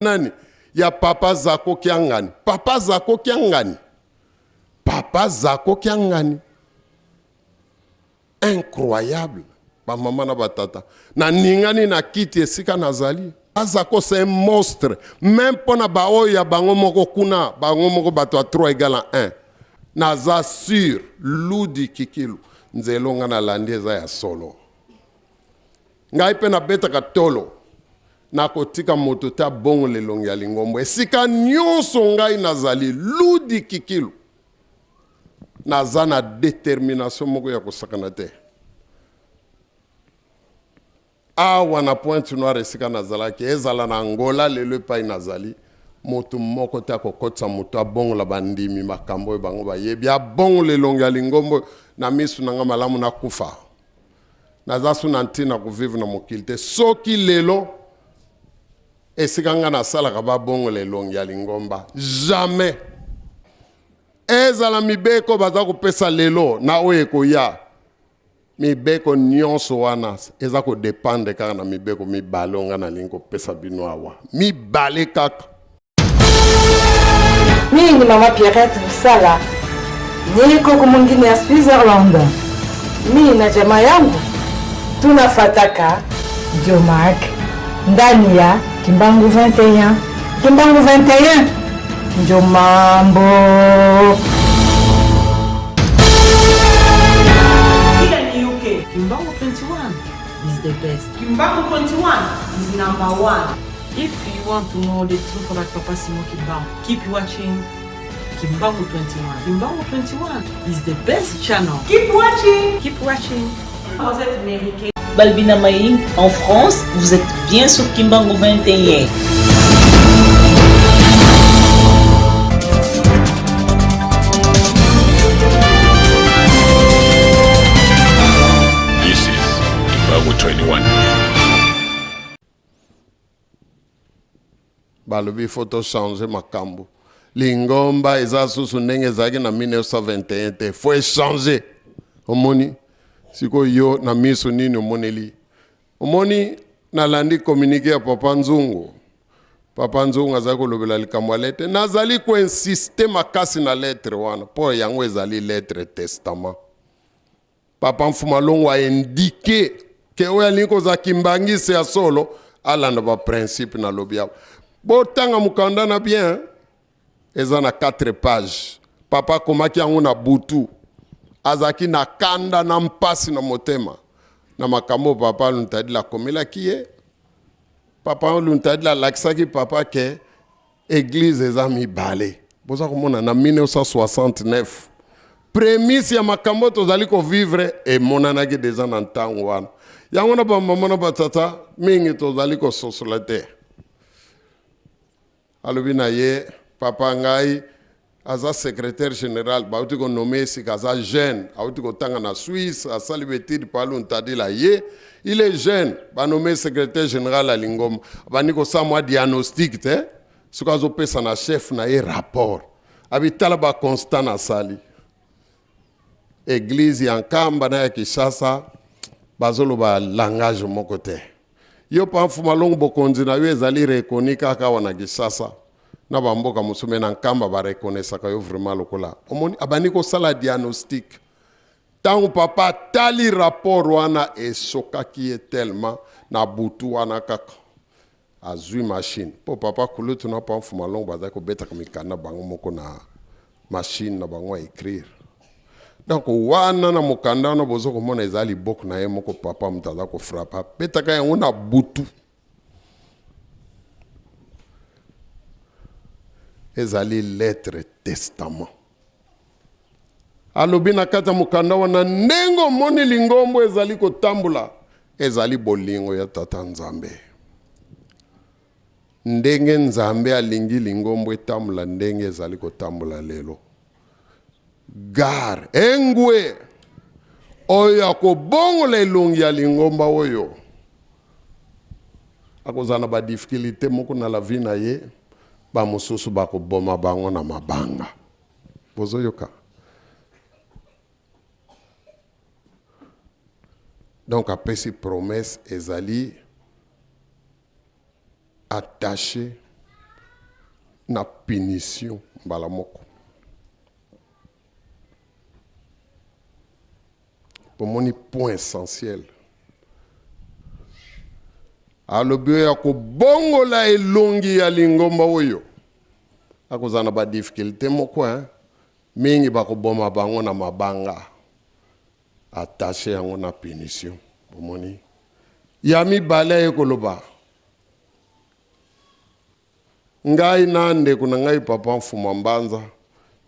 nani ya papa zako kiangani, papa zako kiangani, papa zako kiangani. Incroyable. Ba mama na batata na ningani na kiti esika nazali azako c'est un monstre. Même pona ba oya bango moko kuna bango moko bato a 3 égale à 1 naza sur ludi kikilu nzelo nga na landi eza ya solo ngai pe na beta ka tolo na kotika moto ta bongo lelongi ya lingombo esika nyonso ngai nazali ludi kikilu naza na détermination moko ya kosakana te. Awa na Pointe Noire esika nazalaki ezala na Angola lelo epai nazali moto moko te akokotisa moto abongola bandimi makambo oyo bango bayebi abongola elongi ya lingombo na misu nanga malamu nakufa naza su na ntina kovivre na mokili te soki lelo esika nga nasalaka babongola elongi ya lingomba jamais ezala mibeko baza kopesa lelo na oyo ekoya mibeko nyonso wana eza kodepende kaka na mibeko mibale nga nalingi kopesa bino awa mibale kaka. Mimi ni mama Pierrette Lusala, niko kumungini ya Switzerland. Mimi na jamaa yangu tunafataka Jomark ndani ya Kimbangu 21. Kimbangu 21 ndio mambo. Kimbangu 21 is the best. Kimbangu 21 is number 1. If you want to know the truth about Papa Simon Kimbangu, keep watching Kimbangu 21. Kimbangu 21 is the best channel. Keep watching. Keep watching. Vous êtes américain. Balbina Maï, en France, vous êtes bien sur Kimbangu 21. Balobi photo changer makambo lingomba eza susu ndenge zaki na 1921 te faut changer omoni siko yo na miso nini omoneli omoni nalandi communiquer ya papa nzungu azako lobela likambo lettre nazali ko insister makasi na lettre wana po yango ezali lettre testament papa Mfumalongo a indiqué que oya liko za kimbangisi ya solo alanda ba principe na lobia botanga mukanda na bien eza na 4 pages papa komaki yango na butu azaki na kanda na mpasi na motema na makambo papa luntadi la komela kiye papa luntadi la laksaki papa ke église eza mibale boza komona na 1969 prémisse ya makambo tozali ko vivre et monanaki deja na ntango wana yango na ba mama na batata mingi tozali ko sosola te. Alobi na ye papa ngai aza secrétaire général bauti ko nommé sika aza jeune auti ko tanga na Suisse asali betide palu ntadi la ye il est jeune ba nommé secrétaire général à Lingomba bani ko sa moi diagnostic te suka zo pesa na chef na ye rapport abitala ba constant na sali église ya Nkamba na ya Kinshasa bazolo ba langage moko te. Yo pa Mfumalongo bokonzi na yo ezali rekoni kaka wana Kinshasa na bamboka musume na Nkamba ba reconnaître ka yo vraiment lokola omoni abani ko sala diagnostic tangu papa tali rapport wana esokaki ye tellement na butu wana kaka azui machine po papa kulutu na pa Mfumalongo bazali ko beta kamikana bango moko na machine na bango a écrire. Donc wana na mukanda na bozo ko mona ezali bok na ye moko papa mutaza ko frappa betaka yango na butu ezali lettre testament alobi na kata mukanda wana nengo moni lingombo ezali ko tambula ezali bolingo ya tata Nzambe ndenge Nzambe alingi lingombo etambula ndenge ezali ko tambula lelo gar engwe oyo akobongola elongi ya lingomba oyo akozana ba difficulté moko na la vie na ye ba mosusu bakoboma bango na mabanga bozoyoka. Donc apesi promesse ezali attaché na punition mbala moko. Pomoni point essentiel. Alobi ya ko bongo la elongi ya lingomba oyo. Akozana ba difficulté moko mingi ba ko boma bango na mabanga. Attaché yango na punition. Pomoni. Yami bale ekoloba. Ngai nande kuna ngai papa mfuma mbanza.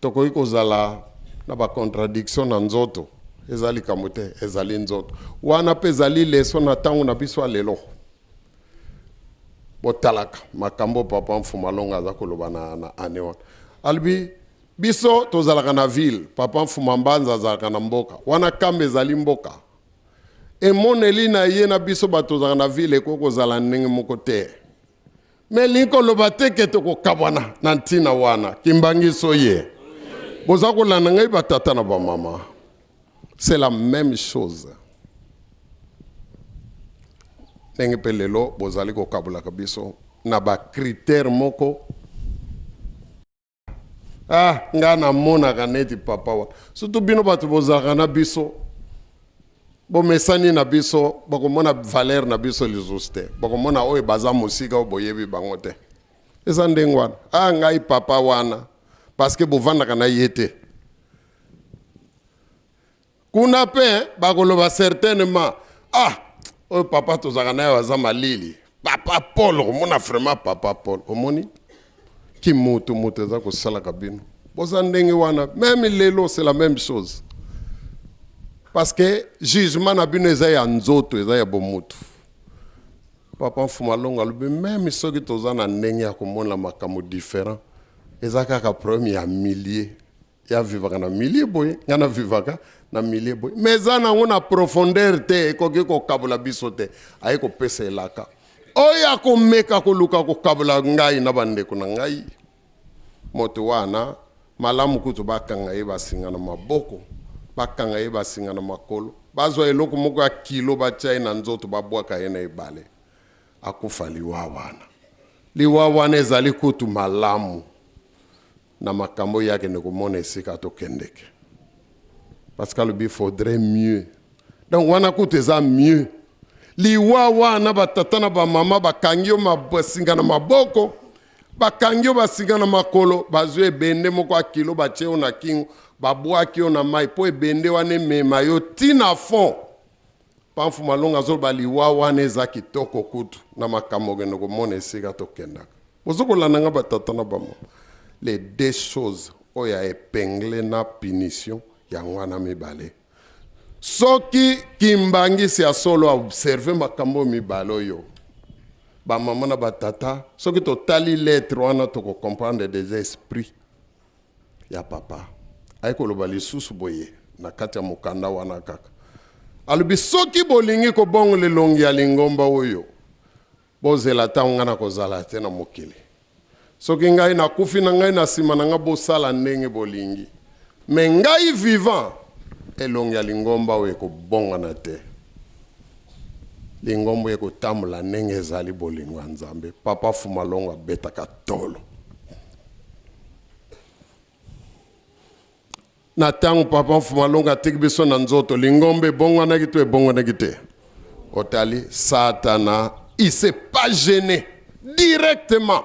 Toko ikozala na ba contradiction na nzoto. Ezali kamote, ezali nzoto. Wana pe ezali leso na tango na biso lelo. Botalaka, makambo papa mfuma longa aza koloba na aneon. Albi, biso tozalaka na ville, papa mfuma mbanza azalaka na mboka. Wana kambe ezali mboka. Emoneli na ye na biso batozalaka na ville ekoko zala ndenge moko te. Me linko loba teke toko kabwana na ntina wana, kimbangiso ye. Boza kolanda ngai batata na ba mama. C'est la même chose. Ndenge pelelo bozali ko kabula kabiso na ba critère moko. Ngana mona kaneti papa wa. Surtout bino batu bozaka na biso. Bo mesani na biso, bako mona valeur na biso lizuste. Bako mona oye baza musika o boyebi bango te. Eza ndenge wana. Ngai papa wana parce que bovanda kana yete. Kuna pe bakoloba certainement oh papa tozaka na waza malili papa Paul mona vraiment papa Paul omoni ki mutu za ko sala kabino boza ndenge wana même lelo c'est la même chose parce que jugement na bino eza ya nzoto eza ya bomutu papa mfuma longa lubi même soki toza na ndenge ya komona makambo différent eza kaka premier ya millier ya vivaka na millier boy ngana vivaka na millier boy mais ana ngona profondeur te ekoki ko kabula biso te ay ko pesa elaka oya ko meka ko luka ko kabula ngai na bandeko na ngai moto wana malamu kutu bakanga ye basinga na maboko bakanga ye basinga na makolo bazwa eloko moko ya kilo batia na nzoto babwaka ye na ebale akufa liwa wana ezali kutu malamu na makambo yake nekomona esika tokendeke. Parce qu'il faudrait mieux. Donc wana kuteza mieux. Liwa wana batata na ba mama bakangyo mabasinga na maboko, bakangyo basinga na makolo, bazwe bende moko akilo bacheo na kingo, babwaki na mai po ebende wane mema yo tina fond. Pamfu malonga zolo baliwa wana eza kitoko kutu na makambo geno komona esika tokendaka. Bozoko lananga batata na ba mama. Les deux choses oya épinglé na punition yangwana mibale soki kimbangisi ya solo observer makambo mibale oyo ba mama na batata soki totali lettre wana toko comprendre des esprits ya papa ayekoloba lisusu boye na kati ya mokanda wana kaka alobi soki bolingi kobongo lelongi ya lingomba oyo bozela ntango nga na kozala te na mokili soki ngai nakufi na ngai na nsima na nga bosala ndenge bolingi me ngai vivant elongi ya lingomba oyo ekobongana te lingomba ekotambola ndenge ezali bolingo ya nzambe papa fuma longo abetaka tolo na ntango papa fuma longo atiki biso na nzoto lingomba ebongwanaki to ebongwanaki te otali satana il s'est pas gêné directement.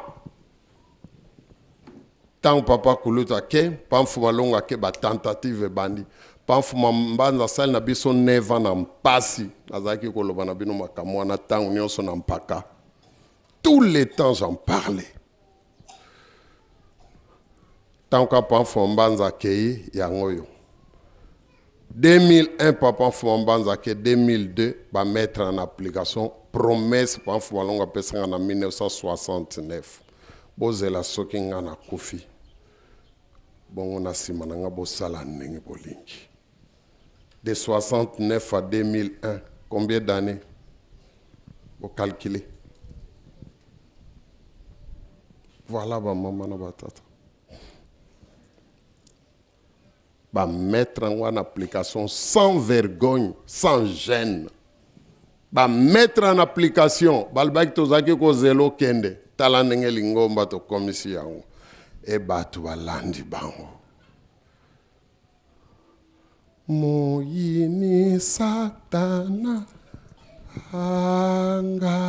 Tant papa kuluta ke pamfuma longa ke ba tentative bandi pamfuma mbanza sali na biso 9 ans na mpasi nazaki koloba na bino makamwa na tango nyonso na mpaka tous les temps j'en parlais tant ka pamfuma mbanza ke yango yo 2001 papa mfuma mbanza ke 2002 ba mettre en application promesse pamfuma longa pesanga na 1969 bozela soki nga na kufi bongo na sima na nga bosala ndenge bolingi de 69 à 2001 combien d'années vous calculez voilà ba maman na batata ba mettre en application sans vergogne sans gêne ba mettre en application balbaki tozaki ko zelo kende tala ndenge lingomba to komisi yango e bato balandi bango. Moyini Satana angali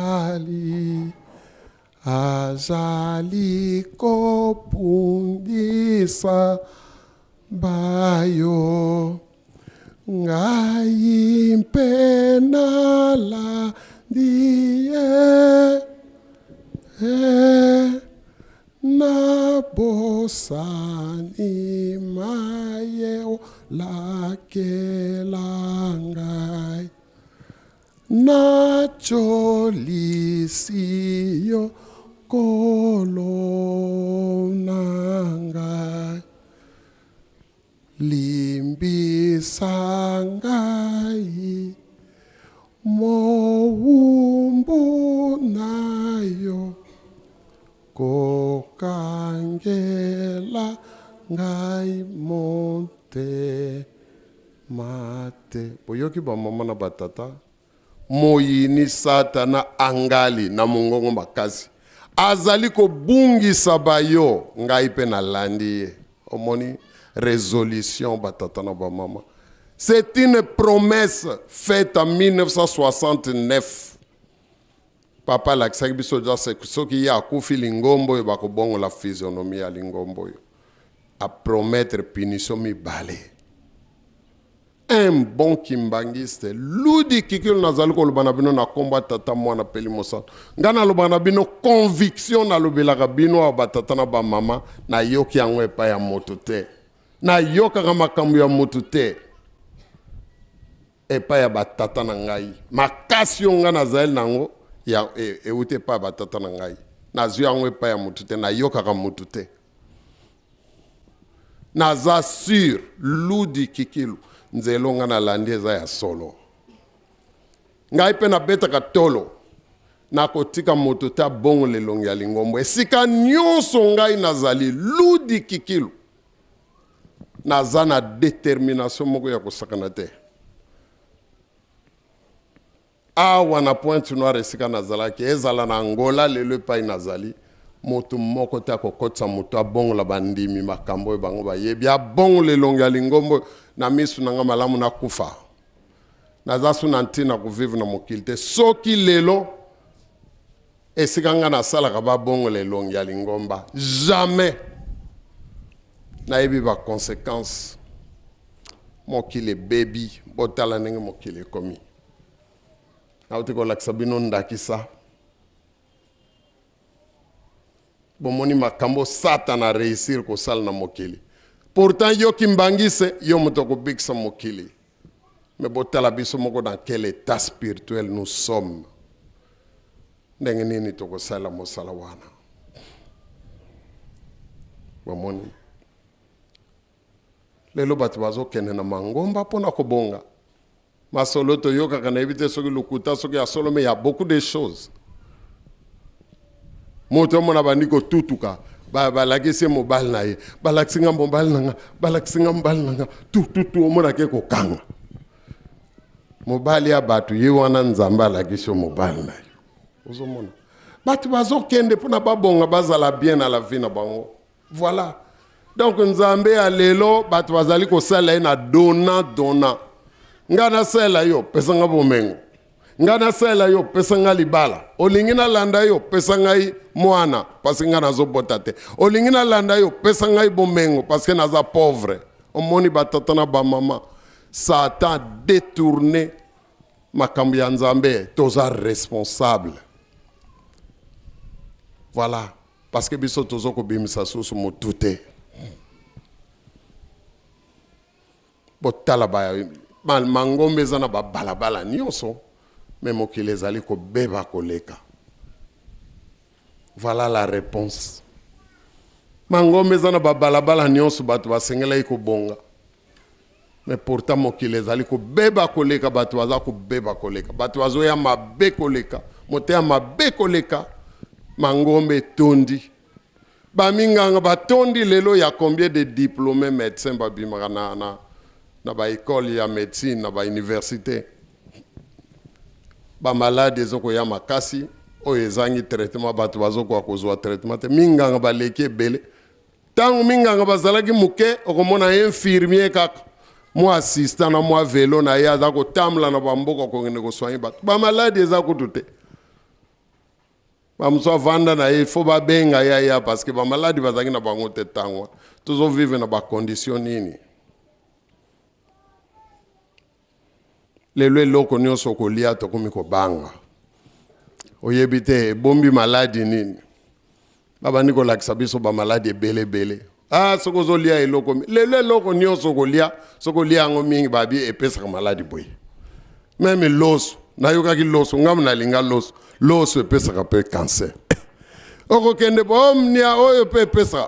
azali kopundisa bayo ngai mpe nalandie na bosani mayeo lakela ngai na cholisiyo kolo na ngai limbisa ngai mowumbu nayo kokangela ngai monte mate. Boyoki ba mama na batata moyini Satana angali na mongongo makasi azali kobungisa bayo ngai pe na landi ye. Omoni résolution batata na ba mama. C'est une promesse faite en 1969. Papa lakisaki biso jase soki ya akufi lingombo yo bakobongo la physionomie ya lingombo yo. A promettre punition mibale. Un bon kimbangiste ludi kikilo nazali kolobana bino na komba tata mwana peli mosala ngana lobana bino conviction na lobelaka bino wa batata na ba mama na yoki yango epa ya moto te na yoka makambo ya moto te epa ya batata na ngai makasi yo nga nazali nango ya eute pa batata na ngai nazwi yango epa ya moto te na yoka moto te naza sur ludi kikilo nzelo nga na landi eza ya solo ngai pe na betaka tolo na kotika moto te abongo lelongi ya lingombo esika nyonso ngai nazali ludi kikilo naza na détermination moko ya kosakana te awa na Pointe Noire esika nazalaki ezala na Angola lelo epai nazali moto moko te akokotisa moto abongola bandimi makambo oyo bango bayebi abongola elongi ya lingombo na misu nanga malamu nakufa naza su na ntina kovivre na mokili te soki lelo esika nga nasalaka babongola elongi ya lingomba jamais nayebi baconséquence mokili ebebi botala ndenge mokili ekomi nauti kolakisa bino ndakisa bomoni makambo Satana réussir kosala na mokili pourtant yo kimbangise yo moto kobikisa mokili mais botala biso moko dans quel état spirituel nous sommes ndenge nini tokosala mosala wana bomoni lelo bato bazokende na mangomba mpona kobonga masolo toyokaka na yebi te soki lokuta soki asolo mais il y a beaucoup de choses moto mona bandi kotutuka balakisi mobali na ye balakisi nga mobali nanga balakisi nga mobali nanga tututu omona ke kokanga mobali ya bato ye wana nzambe alakisi mobali na ye ozomona bato bazokende mpona babonga bazala bien na la vie na bango voilà donc nzambe ya lelo bato bazali kosala ye na dona nga nasala yo pesa nga bomengo nga nasala yo pesa nga libala olingi nalanda yo pesa ngai mwana parce nga nazobota te olingi nalanda yo pesa ngai bomengo parce naza pauvre omoni batata na bamama Satan détourné makambo ya nzambe toza responsable voilà parce que biso tozo kobimisa susu motu te botala ba mangombe eza na babalabala nyonso me mokili ezali kobeba koleka voilà la réponse mangombe eza na babalabala nyonso bato basengelaki kobonga mais pourtant mokili ezali kobeba koleka bato baza kobeba koleka bato bazoya mabe koleka moteya mabe koleka mangombe etondi baminganga batondi lelo ya combien de diplômés médecins babimaka na ba école ya médecine na ba université ba malade ezoko ya makasi oyo ezangi traitement bato bazokoka kozwa traitement te minganga baleki ebele Tant minganga bazalaki muke okomona infirmier kaka mo assistant na mo vélo na ya za ko tamla na bamboko ko ngene ko soigner bat ba malade za ko tute ba mso vanda na il faut ba benga ya parce que ba malade bazaki na bango tetangwa toujours vivre na ba condition nini lelo eloko nyonso kolia tokomi kobanga oyebite bombi maladi nini baba niko lakisa biso ba maladi ebele soko zolia eloko lelo eloko nyonso kolia ngo mingi babi epesa maladi boy même loso nayokaki loso ngam na linga loso epesa pe cancer oko kende bomnia oyo pe epesa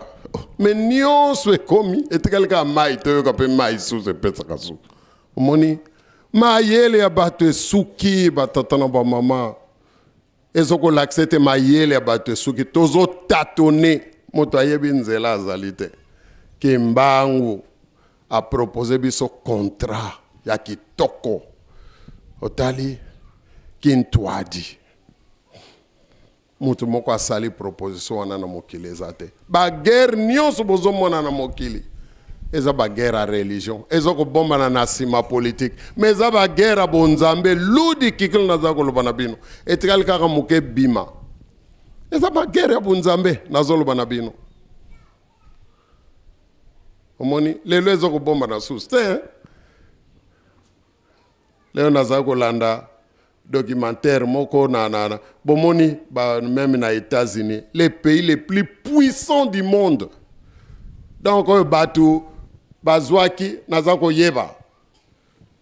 mais nyonso ekomi etikalika mai toyoka pe mai susu epesa kasu omoni mayele ya bato esuki batatana ba mama ezoko l'accepte mayele ya bato esuki tozo tatone moto ayebi nzela azali te Kimbangu a proposé biso contrat ya kitoko otali kintwadi mutu moko asali proposition wana na mokili eza te baguerre nyonso bozomona na mokili eza baguerre ya religion eza kobombana na nsima politique mais eza baguerre ya bonzambe ludi kikili naza koloba na bino etikali kaka moke bima eza baguerre ya bonzambe nazoloba na bino omoni lelo eza kobomba na susi te lelo naza kolanda documentaire moko na bomoni même na États-Unis les pays les plus puissants du monde donc oyo bato bazwaki naza koyeba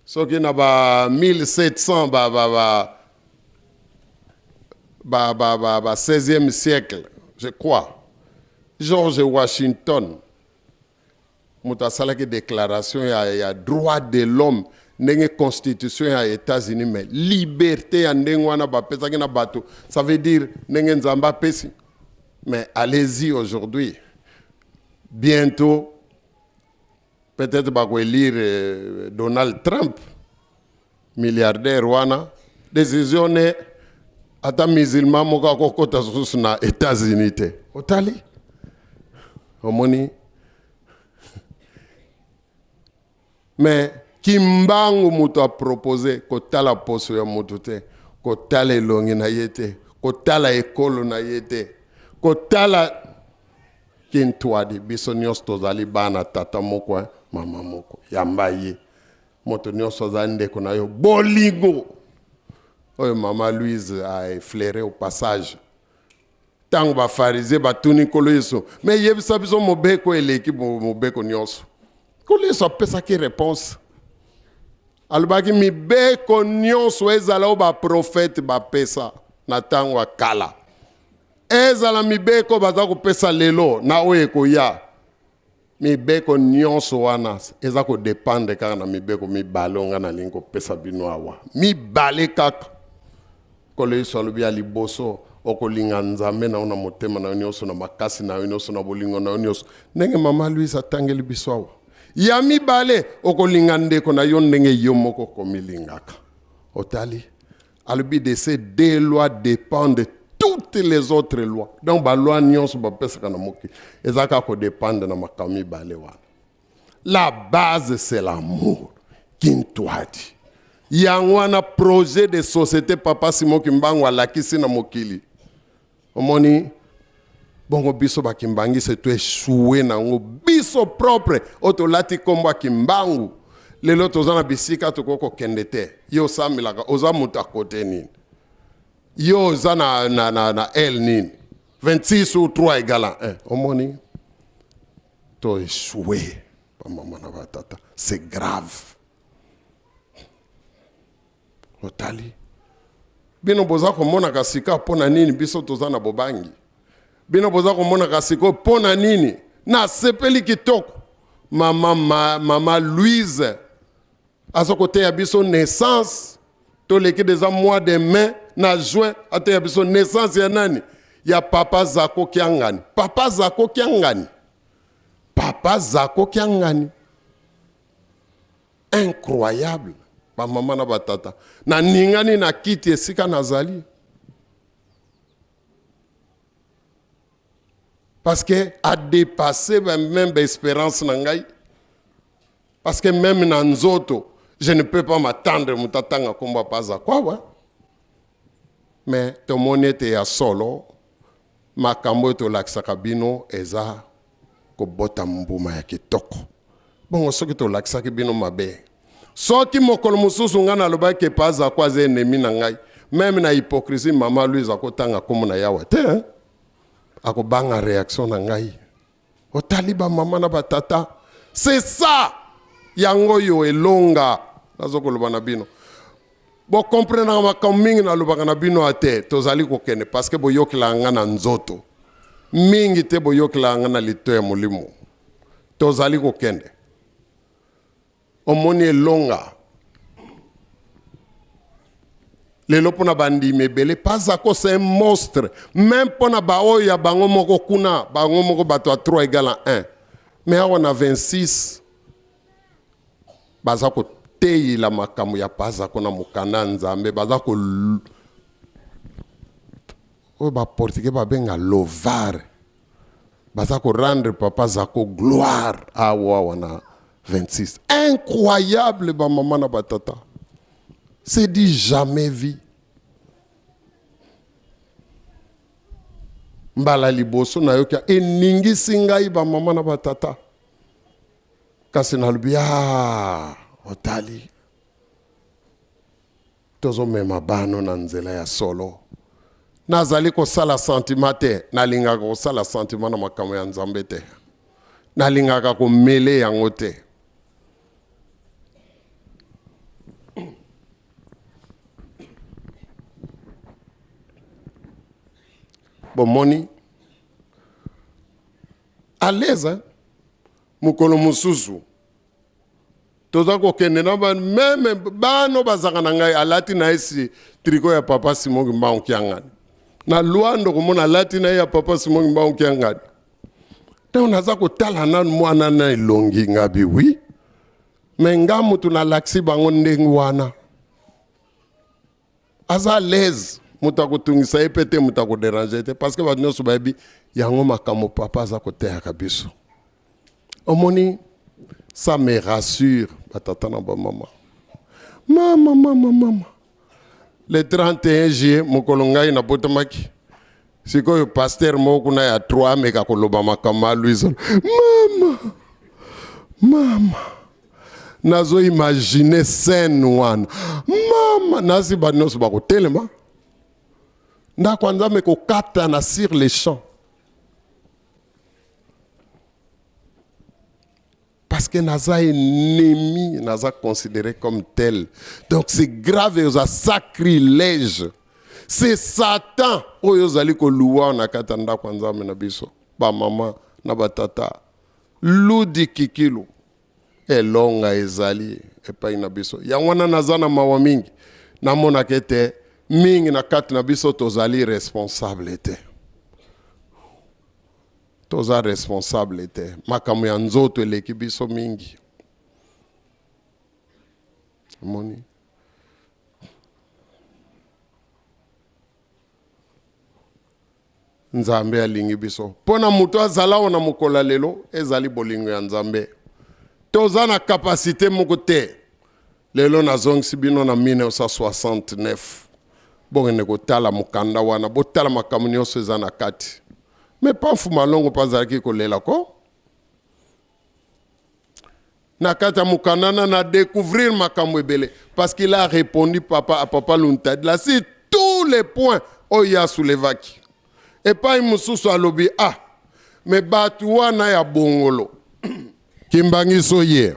soki na ba 1700 ba 16e siècle je crois George Washington moto asalaki déclaration ya droit de l'homme ndenge constitution ya États-Unis mais liberté ya ndenge wana bapesaki na bato ça veut dire ndenge nzamba pesi mais allez-y aujourd'hui bientôt peut-être bako élire Donald Trump milliardaire wana décision ne ata musulman moko akokota susu na États-Unis te otali omoni mais Kimbangu mutu a proposé kotala poso ya mutu te kotala elongi na ye te kotala ekolo na ye te kotala kintwadi biso nyonso tozali bana tata moko mama moko yamba ye moto nyonso azali ndeko na yo bolingo oyo mama Louise a effleuré au passage ntango bafarisien batuni nkolo yesu mais yebisa biso mobeko eleki mobeko nyonso nkolo yesu apesaki réponse alobaki mibeko nyonso ezala oyo baprofete bapesa na ntango ya kala ezala mibeko baza kopesa lelo na oyo ekoya mibeko nyonso wana eza kodepande kaka na mibeko mibale onga na lingi kopesa bino awa mibale kaka nkolo yesu alobi ya liboso okolinga nzambe na yo na motema na yo nyonso na makasi na yo nyonso na bolingo na yo nyonso ndenge mama Louise atangeli biso awa ya mibale okolinga ndeko na yo ndenge yo moko komilingaka otali alobi de ces deux lois dépendent de toutes les autres lois donc ba loi nyonso bapesaka na mokili ezaka kodépendre na makambo mibale wana la base c'est l'amour kintwadi yango wana projet de société papa Simon Kimbangu alakisi na mokili omoni bongo biso bakimbangi se to échoué nango biso propre otolati kombo Kimbangu lelo tozana bisika tokoko kende te yo samilaka oza muta kote nini yo oza na L nini 26 ou 3 égale à 1 omoni to échoué pa mama na batata c'est grave otali bino boza komona kasika pona nini biso tozana bobangi bino boza komona kasiko pona nini na sepeli kitoko mama Louise azokote ya biso naissance to leki déjà mois de mai na juin ate ya biso naissance ya nani ya papa Zako Kiangani incroyable ba mama na batata na ningani na kiti esika nazali Parce que a dépassé même l'espérance nangai. Parce que même dans Nzoto, je ne peux pas m'attendre mutatanga komba paza quoi ouais. Mais to monete ya solo makambo to laksaka bino eza ko bota mbuma ya kitoko. Bon soki to laksaka bino mabe. Soki mokolo mususu ngana loba ke paza kwa ze ennemi na ngai. Même na hypocrisie mama Louise akotanga komo na yawa te hein. Akobanga réaction na ngai. Otaliba mama na batata. C'est ça. Yango yo elonga. Nazoko loba na bino. Bo comprendre makambo mingi na loba na bino ate tozali kokene parce que boyokela nga na nzoto. Mingi te boyokela nga na lito ya molimo. Tozali kokende. Omoni elonga. Lelo pona bandi mebele pas ako c'est un monstre même pona bao ya bango moko kuna bango moko bato a 3 égale à 1 mais on a 26 bazako teyi la makamu ya pas ako na mukana nzambe bazako o ba portugais ba benga lovar bazako rendre papa zako gloire awa wana 26 incroyable ba maman na batata. C'est dit jamais vu. Mbala liboso na yoka eningi singai ba mama na batata. Kasi na lubia otali. Tozo mema bano na nzela ya solo. Nazali ko sala sentimate na linga ko sala sentiment na makambo ya nzambe te. Na linga ko mele yango te. Bomoni à l'aise hein mukolo mususu toza ko kende na ba même bano bazaka na ngai alati na esi tricot ya papa Simon Mbao kiangani na luando ko mona alati na ya papa Simon Mbao kiangani te unaza ko tala na mwana na ilongi ngabi oui mais ngamu tuna laksi bango ndengi wana aza l'aise mutako tungisa epete mutako déranger te parce que ba nyoso babi yango makamo papa za ko te akabiso omoni ça me rassure batata na ba mama le 31 juillet mokolo ngai na botamaki sikoyo pasteur moko na ya 3 meka koloba makama Louise mama nazo imaginer scène wana mama nasi ba nyoso ba ko telema na kwanza meko kata na sur les champs parce que naza ennemi naza considéré comme tel donc c'est grave et sacrilège c'est Satan oyo zali ko luwa na kata nda kwanza na biso ba mama na batata ludi kikilu elonga ezali epai na biso yangwana naza na mawa mingi na mona kete mingi na kati na biso tozali responsable te toza responsable te makambo ya nzoto eleki biso mingi moni nzambe alingi biso pona muto azala na mukola lelo ezali bolingo ya nzambe toza na capacité moko te lelo nazongisi bino na 1969 bongene kotala mukanda wana botala makambo nyonso eza na kati mais pas fuma longo pazalaki kolela ko na kati ya mukanda na découvrir makambo ebele parce qu'il a répondu à papa Luntad là c'est tous les points oya soulevaki et pas mususu alobi mais batu wana ya bongolo kimbangiso ye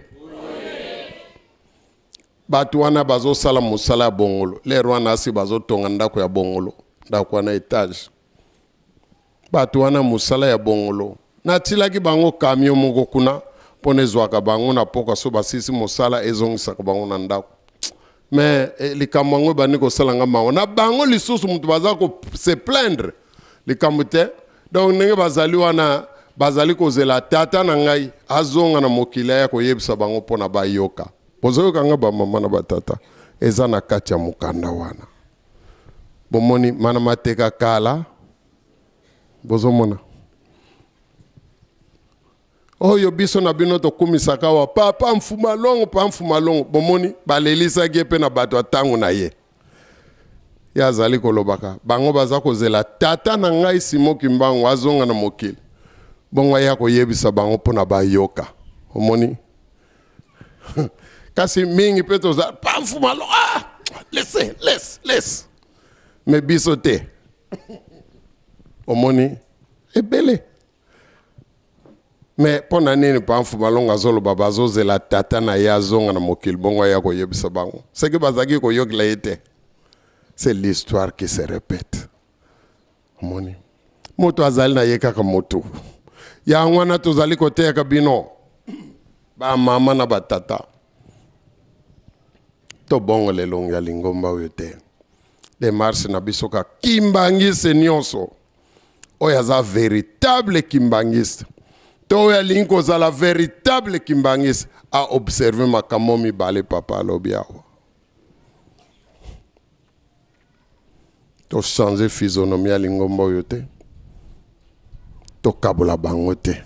batu wana bazo sala musala ya bongolo lero wana asi bazo tonga ndako ya bongolo ndako wana etage batu wana musala ya bongolo na tilaki bango camion moko kuna pone zwaka bango na poka so basisi musala ezongisaka bango na ndako mais likambo ngo bani ko sala nga mawo na bango lisusu mutu baza ko se plaindre likambo te donc ndenge bazali wana bazali ko zela tata na ngai azonga na mokila ya ko yebisa bango pona bayoka bozoyoka nga ba mama na batata eza na kati ya mukanda wana bomoni mana mateka kala bozomona oyo biso na bino tokumisaka wa papa mfuma longo bomoni balelisaki pe na bato atango na ye ya azali kolobaka bango baza kozela tata na ngai Simon Kimbangu azonga na mokili bongo ya koyebisa bango mpona bayoka omoni kasi mingi pe toza pa mfuma longo laisse me biso te omoni ebele mais mpona nini pa mfuma longo azoloba bazozela tata na ye azonga na mokili bongo ya koyebisa bango seke bazaki koyokela ye te. C'est l'histoire qui se répète. Moni. Moto azali na ye kaka moto. Ya ngwana tozali kote ya bino. Ba mama na batata. To bongo le longa ya lingomba yote. De marche na bisoka kimbangiste nyonso. Oya za véritable kimbangiste. To ya linko za la véritable kimbangiste a observer makamomi bale papa lobiawa. To changer physionomie à lingomba yote. To kabula bangote.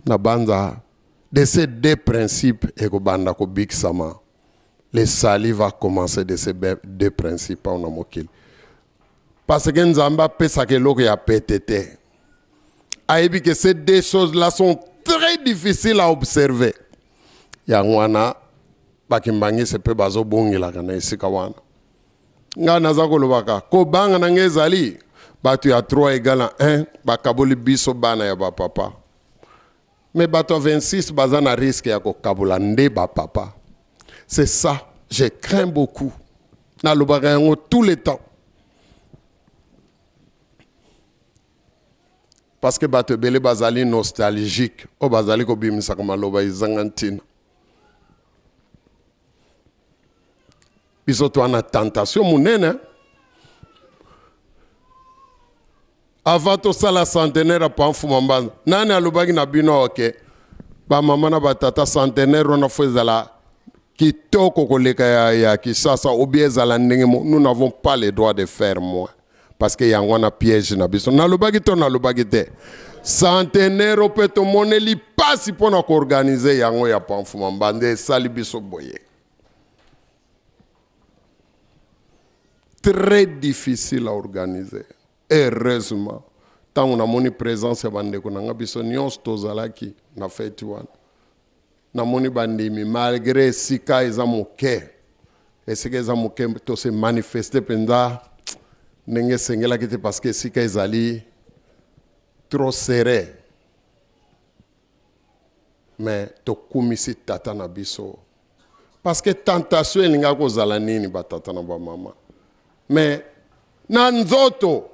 Na banza de ces deux principes et ko banda ko big sama. Les sali va commencer de ces deux principes en amokil. Parce que nzamba pesa ke loko ya PTT. Aibi que ces deux choses là sont très difficiles à observer. Ya ngwana bakimbangi se pe bazo bongi la kana isika wana. Nga nazako lobaka ko banga na ngezali batu ya 3 égale à 1 bakaboli biso bana ya ba papa mais bato 26 bazana risque ya ko kabula nde ba papa. C'est ça je crains beaucoup na lobaka yango tout le temps parce que bato bele bazali nostalgique o bazali ko bimisa kama loba izangantina. Biso to ana tentation munene. Avant to sala centenaire pa mfuma mbanza. Nani alobaki na bino oke. Ba mama na batata centenaire on a fait la kitoko koleka ya Kinshasa ou bien zala ndenge nous n'avons pas le droit de faire moins parce que yangwana piège na biso. Na lobaki to na lobaki te. Centenaire peut to moneli passe pour na organiser yango ya pa mfuma mbande sali biso boye. Très difficile à organiser. Heureusement, tant on a mon présence à bande qu'on a besoin nyons tozalaki na fête wana. Na moni bandimi malgré sika ezamuke. Et sika ezamuke to se manifester penda nenge sengela kiti parce que sika ezali trop serré. Mais to kumisi tata na biso. Parce que tentation elinga ko zala nini ba tata na ba mama. Mais na nzoto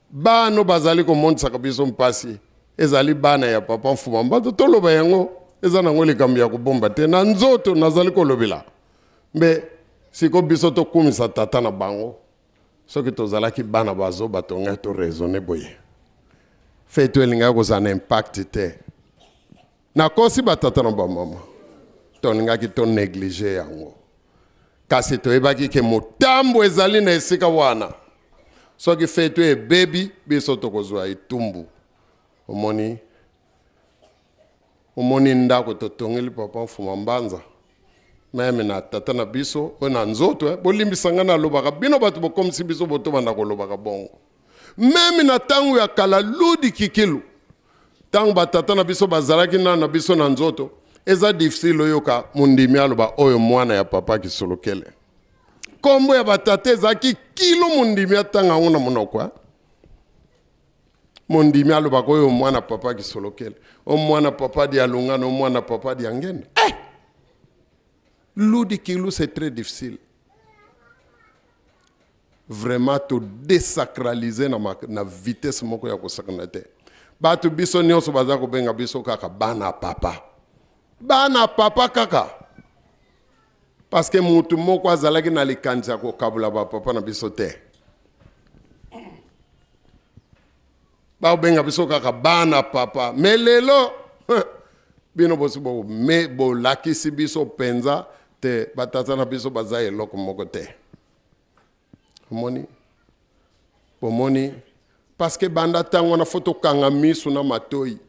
bano bazali ko monisa kabiso mpasi ezali bana ya papa mfuma mbato toloba yango ezana ngoli kambia ko bomba te na nzoto nazali ko lobela mais siko biso to kumisa tata na bango soki tozalaki bana bazo batonga to raisonner boye feto elinga ko za impact te na kosi batata na ba mama toninga ki to négliger yango. Kasi to ebaki ke motambo ezali na esika wana. Soki fetu e baby biso tokozwa itumbu. Omoni ndako totongeli papa mfuma mbanza. Meme na tata na biso ona nzoto bolimbisanga na lobaka bino batu bokomisi biso boto banda ko lobaka bongo. Meme na tangu ya kala ludi kikilu. Tangu batata na biso bazalaki na biso na nzoto. Eza difficile oyoka mundimi aloba oyo mwana ya papa kisolokele. Kombo ya batate zaki kilo mundimi atanga ngona monokwa. Mundimi aloba oyo mwana papa kisolokele. O mwana papa di alungana, o mwana papa di angene. Ludi kilo c'est très difficile. Vraiment to désacraliser na vitesse moko ya kosakanate. Batu biso nyonso bazako benga biso kaka bana papa. Bana papa kaka. Parce que mutu moko azalaki na likanisa ko kabula ba papa na biso te. Ba benga biso kaka bana papa. Melelo bino bosi bo me bo lakisi biso penza te batata na biso bazaye loko moko te. Pomoni parce que banda tango na foto kanga misu na matoi.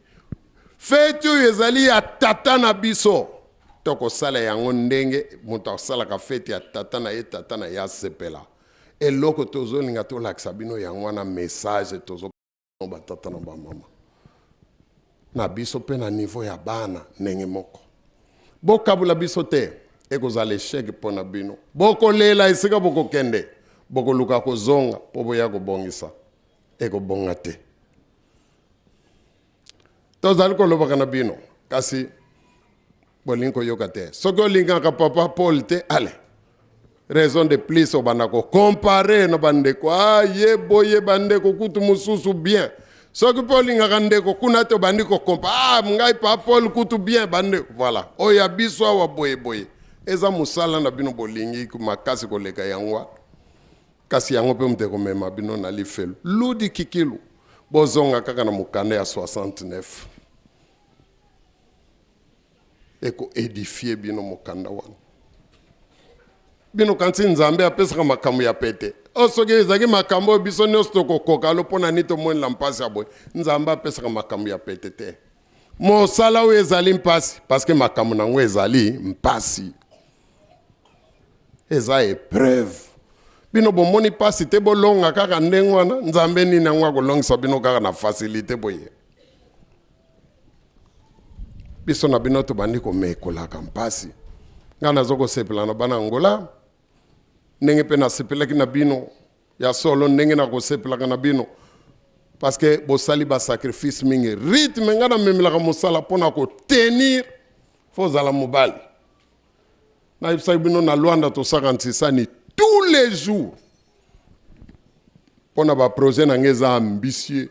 feti oyo ezali ya tata na biso tokosala yango ndenge moto asalaka feti ya tata na ye tata na ye asepela eloko tozolinga tolakisa bino yango wana message tozo batata na bamama na biso mpe na niveau ya bana ndenge moko bokabula biso te ekozala esheke mpo na bino bokolela esika bokokende bokoluka kozonga mpo boya kobongisa ekobonga te tozali kolobaka na bino kasi bolingi koyoka te soki olingaka papa Paul te ale raison de plus obanda kokompare na bandeko ye boye bandeko kutu mosusu bien soki mpe olingaka ndeko kuna te obandi kokompa ngai papa Paul kutu bien bandeko voilà oyo ya biso awa boyeboye eza mosala na bino bolingi makasi koleka yango kasi yango mpe moto ekomema bino na lifelu ludi kikilu bozonga kaka na mokanda ya 69 eko edifie bino mokanda wana bino kanti nzambe apesaka makambo ya pete soki ezalaki makambo oyo biso nyonso tokokoka lo mpo na nini tomonela mpasi ya boye nzambe apesaka makambo ya pete te mosala oyo ezali mpasi parceke makambo nango ezali mpasi eza epreuve bino bomoni mpasi te bolonga kaka ndenge wana nzambe nini yango akolongisa bino kaka na facilité boye biso na bino tobandi komekolaka mpasi ngai nazokosepela na bana ngola ndenge mpe nasepelaki na bino ya solo ndenge nakosepelaka na bino parceke bosali basacrifice mingi rythme ngai namemelaka mosala mpo na kotenir fo ozala mobali nayebisaki bino na lwanda tosaka ntisani tous les jours mpo na baprojet na ngai eza ambitieux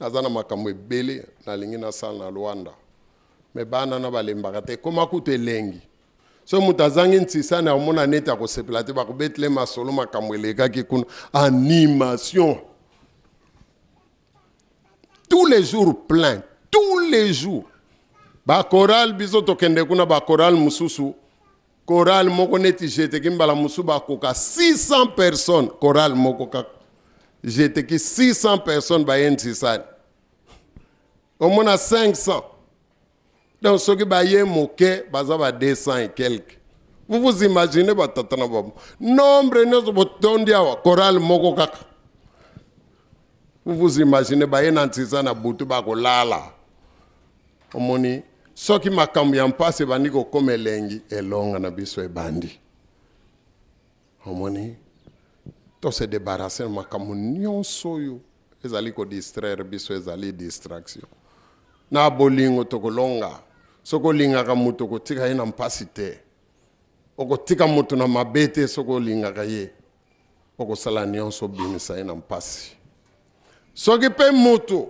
naza na makambo ebele nalingi nasala na lwanda me bana na balembaka te koma kutu elengi so moto azangi ntisani akomona neti akosepela te bakobetele masolo makambo elekaki kuna animation tous les jours plein tous les jours bakoral biso tokende kuna bakoral mosusu koral moko neti jeteki mbala mosusu bakoka 600 personnes koral moko kaka jeteki 600 personnes baye ntisani omona 500 donc soki baye moke baza ba 200 et quelques vous vous imaginez batata na babo nombre nyonso botondi awa koral moko kaka vous vous imaginez baye na ntisani na butu bakolala omoni soki makambo ya mpasi ebandi kokoma elengi elonga na biso ebandi omoni tose debarase na makambo nyonso oyo ezali kodistraire biso ezali distraction na bolingo tokolonga soki olingaka moto okotika ye na mpasi te okotika moto na mabe te soki olingaka ye okosala nyonso obimisa ye na mpasi soki mpe moto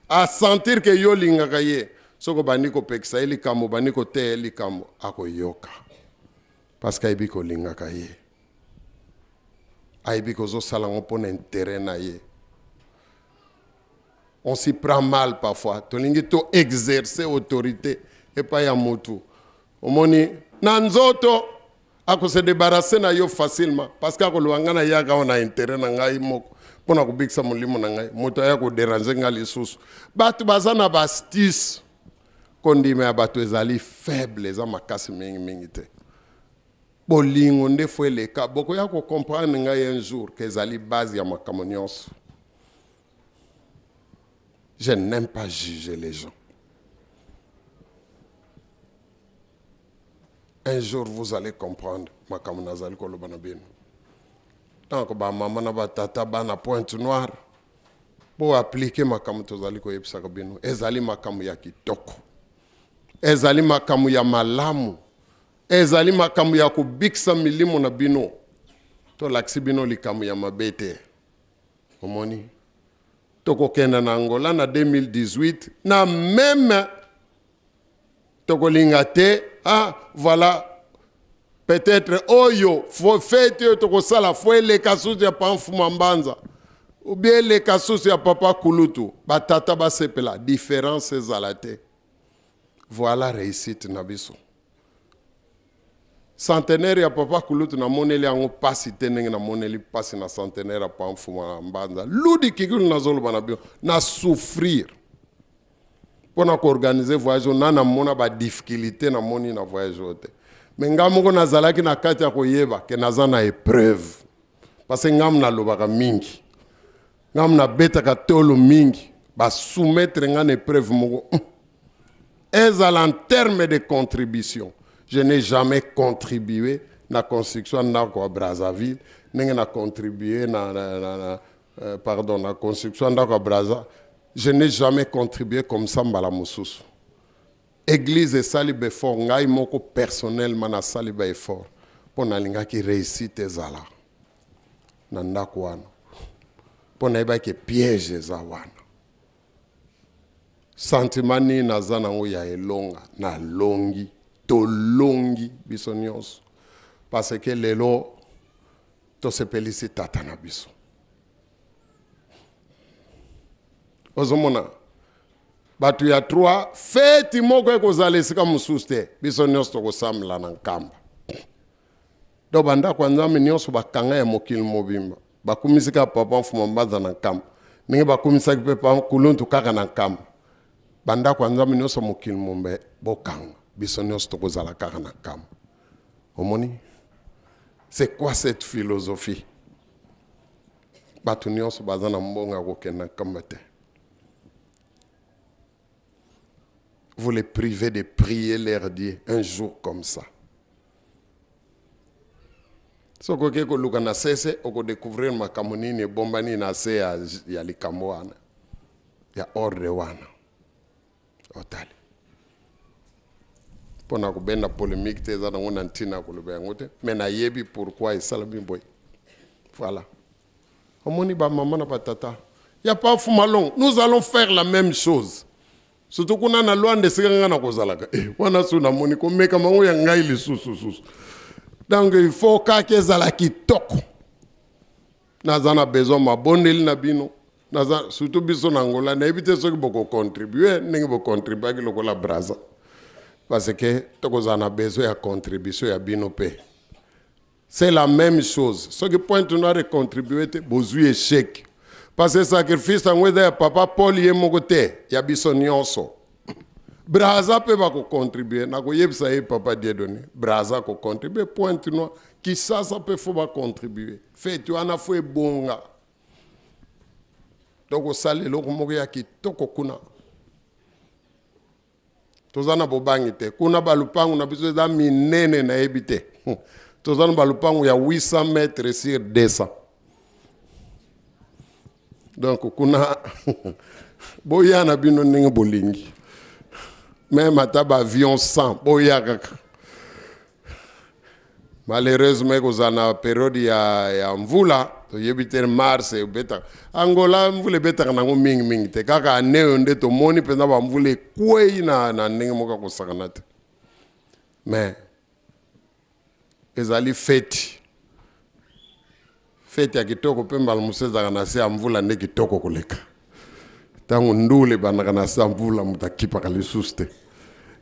asentir ke yo olingaka ye soko bandi kopekisa ye likambo bandi koteya ye likambo akoyoka parceke ayebi kolingaka ye ayebi kozosala ngo mpo na intérêt na ye on s'y prend mal parfois tolingi to exercer autorité epai ya motu omoni na nzoto akose débarrasser na yo facilement parceke akoloba ngai na yaka o na intérêt na ngai moko mpo na kobikisa molimo na ngai moto aya koderange ngai lisusu bato baza na bastice kondima ya bato ezali faible eza makasi mingi te bolingo nde fo eleka bokoya kocomprendre ngai un jour ke ezali base ya makambo nyonso je n'aime pas juger les gens un jour vous allez comprendre makambo nazali koloba na bino donc bamama na batata bana pointe noire bo appliquer makambo tozali koyebisaka bino ezali makambo ya kitoko ezali makambo ya malamu ezali makambo ya kobikisa milimo na bino tolakisi bino likambo ya mabe te omoni tokokenda na Angola na 2018 na même tokolinga te voilà peut-être oyo fo fete oyo tokosala fo eleka susu ya pamfuma mbanza ou bien eleka susu ya papa kulutu batata basepela différence ezala te voilà réussite na biso centenaire ya papa kulutu na moneli yango pasi te ndenge na moneli pasi na centenaire ya pamfuma mbanza ludi kikulu nazoloba na bio na souffrir pour organiser voyage on a mona ba difficulté na moni na voyage ote mais ngamoko nazalaki na kati ya koyeba ke naza na épreuve parce que ngam na lobaka mingi ngam na betaka tolo mingi ba soumettre nga na épreuve moko ezala en termes de contribution je n'ai jamais contribué na construction ndako à Brazzaville ndenge na contribué na construction ndako à Brazza. Je n'ai jamais contribué comme ça mbala mosusu. Église esali befort ngai moko personnellement na sali ba effort pour na linga ki réussite ezala na ndako wana pour na yeba ke piège eza wana sentiment ni naza nango ya elonga na longi to longi biso nyonso parce que lelo tosepelisi tata na biso ozomona batu ya 3 feti moko ekozala esika mosusu te biso nyonso tokosamela na nkamba do bandako ya nzambe nyonso bakanga ya mokili mobimba bakumisika papa mfuma mbanza na nkamba ndenge bakumisaki mpe pa kuluntu kaka na nkamba bandako ya nzambe nyonso mokili mombe bokanga biso nyonso tokozala kaka na nkamba omoni c'est quoi cette philosophie batu nyonso baza na mbongo ya kokende na nkamba te. Vous les privez de prier leur Dieu un jour comme ça. So ko ke ko luka na sese o ko découvrir makamoni ni bombani na se ya likambo wana. Ya ordre wana. Otali. Pona ko benda polémique te za ngona ntina ko lobe ngote mais na yebi pourquoi isala bimboy. Voilà. Omoni ba maman na patata. Y a pas fumalong. Nous allons faire la même chose. Surtout kuna na loande sikanga na kozalaka wana suna moni ko meka mango ya ngai lisusu donc il faut ka kezala kitoko nazana besoin mabondeli na bino naza surtout biso na ngola na ebite soki boko contribuer ningi bo contribuer ki lokola Brazza parce que tokozana besoin ya contribution ya bino pe c'est la même chose soki point noir contribuer te bozui échec. Parce que sacrifice en weda papa Paul ye mokote ya biso nyonso. Brazza pe ba ko contribuer na ko yebisa ye papa Dieudonné. Brazza ko contribuer point noir qui ça peut faut ba contribuer. Fait tu ana fo ebonga. Donc sali lo moko ya kitoko kuna. Tozana bobangi te. Kuna balupangu na biso za minene na ebite. Tozana balupangu ya 800 mètres sur 200. Donc kuna boya na bino ninga bolingi même ataba avion 100 boya kaka malheureusement kozana période ya mvula to yebiter mars beta Angola mvula beta na ngo mingi te kaka aneo nde to moni penda ba mvula kwei na ninga moka kosakana te mais ezali feti fete ya kitoko pe mbala museza kana se amvula ne kitoko koleka tangu ndule bana kana se amvula mutakipa kalisuste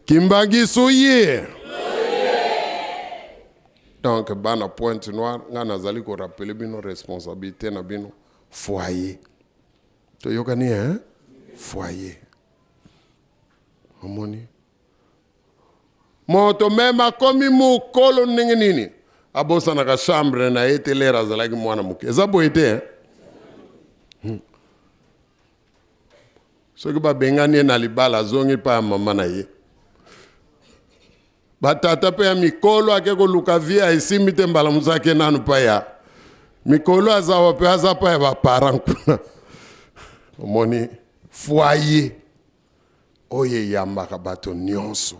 kimbangi soye donc bana point noir ngana zali ko rappeler bino responsabilité na bino foyer to yokani foyer omoni moto mema komi mukolo ningi nini abosa na ka chambre na etelera zalaki mwana muke eza boete soki babengani na libala zongi pa mama na ye batata pe ya mikolo ake koluka via esimi te mbala musake nanu pa ya mikolo azawa pe aza pa ya baparent kuna omoni foyer oye yambaka bato nyonso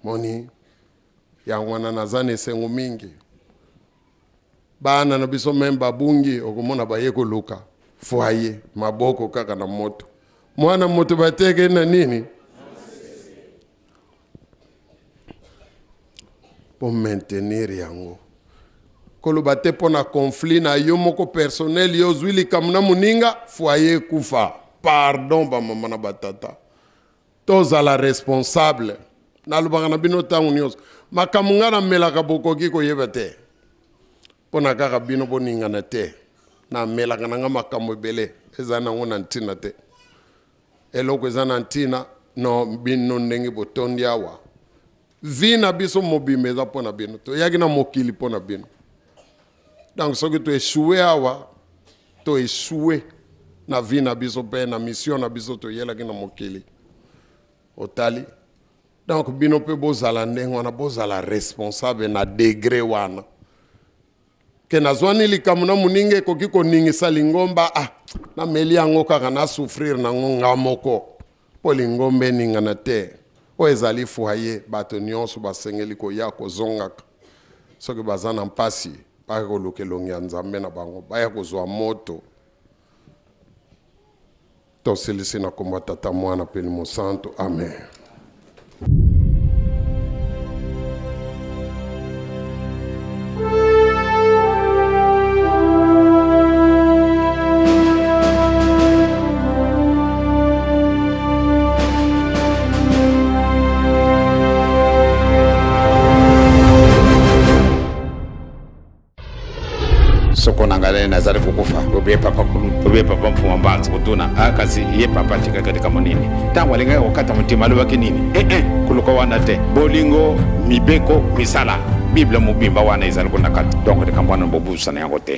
moni ya wana nazane sengo mingi bana na biso memba bungi okomona baye ko luka foyer maboko kaka na moto mwana moto bateke na nini pour maintenir yango kolo bate pona conflit na yo moko personnel yo zwili kamna muninga foyer kufa pardon ba mama na batata toza la responsable na lubanga na bino tangu nyos makamunga na melaka bokoki ko yebate pona kaka bino boninga na te na melaka na makambo bele ezana ngona ntina te eloko eza na ntina no bino ndenge botondi awa vi na biso mobimba eza mpo na bino toyaki na mokili mpo na bino donc soki toeshue awa toeshue na vi na biso mpe na mission na biso toyelaki na mokili otali donc bino mpe bozala ndenge wana bozala responsable na degré wana ke nazwani likambo na moninga ekoki koningisa lingomba nameli yango kaka nasouffrir nango nga moko mpo lingomba eningana te oyo ezali foye bato nyonso basengeli koya kozongaka soki baza na mpasi baya koluka elongi ya nzambe na bango baya kozwa moto tosilisi na kombo tata mwana mpe mosantu amen. soko nangale nazari kukufa obe papa kulu obe papa mfuma mbanzi kutuna akazi ye papa tika katika monini tangu alinga wakata mutima lwake nini kuluka wana te bolingo mibeko misala biblia mubimba wana izali kunakata donc de kambwana bobusa na yango te